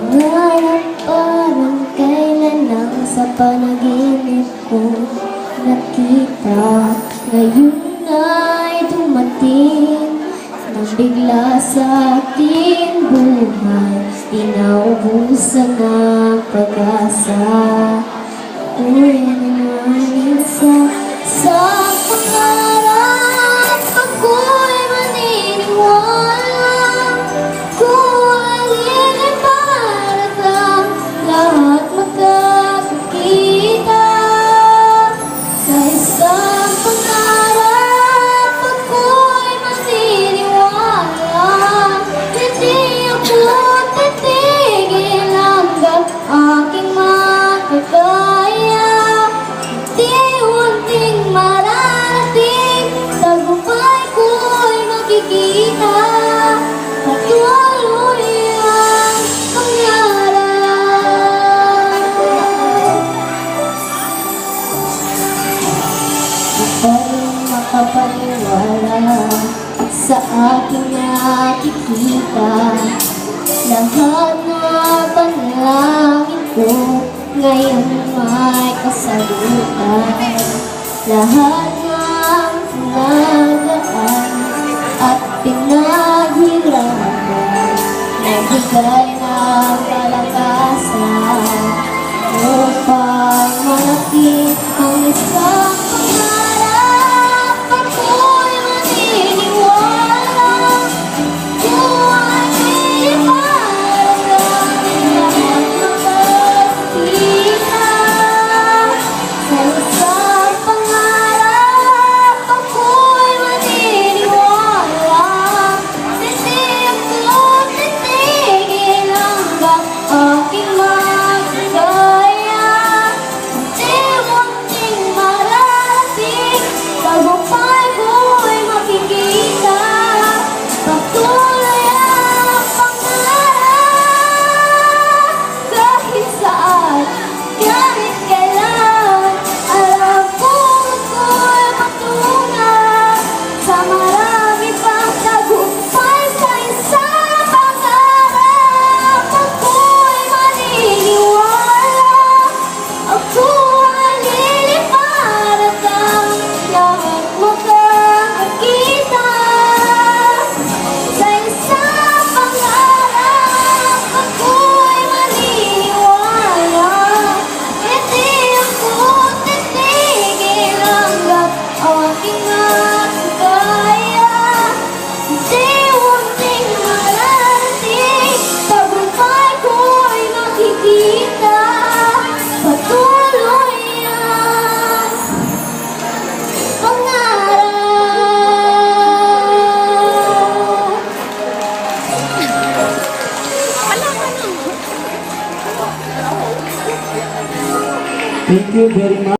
Pangarap parang kailan lang sa panaginip ko nakita. Ngayon ay dumating nang bigla sa aking buhay. Di naubusan ng pag-asa. Uy, naman sa pangarap ako'y maniniwala. Kung alin ay parating, lahat magkakita. Sa isang pangarap ako'y maniniwala. Hindi ako titigil hanggang aking makakaya. Unting mararating, tagumpay ko'y makikita. Patuloy ang pangarap. Ako'y makapaniwala sa aking nakikita. Lahat na panalangin ko ngayon may kasagutan. Lahat ng pinagaan at pinaghirapan, nagbigay ng kalakasan upang malapit ang isang pangarap. Ako'y maniniwala. Kung alin parating, lahat magkakita. Sa isang pangarap ako'y maniniwala. Hindi ako titigil hanggang aking makakaya. Unti-unting mararating, tagumpay ko'y makikita. Patuloy ang pangarap. Kahit saan, kahit kailan, alam kong ako'y patungan sa marami pang tagumpay. Sa isang pangarap ako'y maniniwala. Ako ay liliparating, lahat magkakita. Sa isang pangarap ako'y maniniwala. Hindi ako titigil hanggang aking makakaya. Unti-unting mararating, tagumpay ko'y makikita. Patuloy ang pangarap. Thank you very much.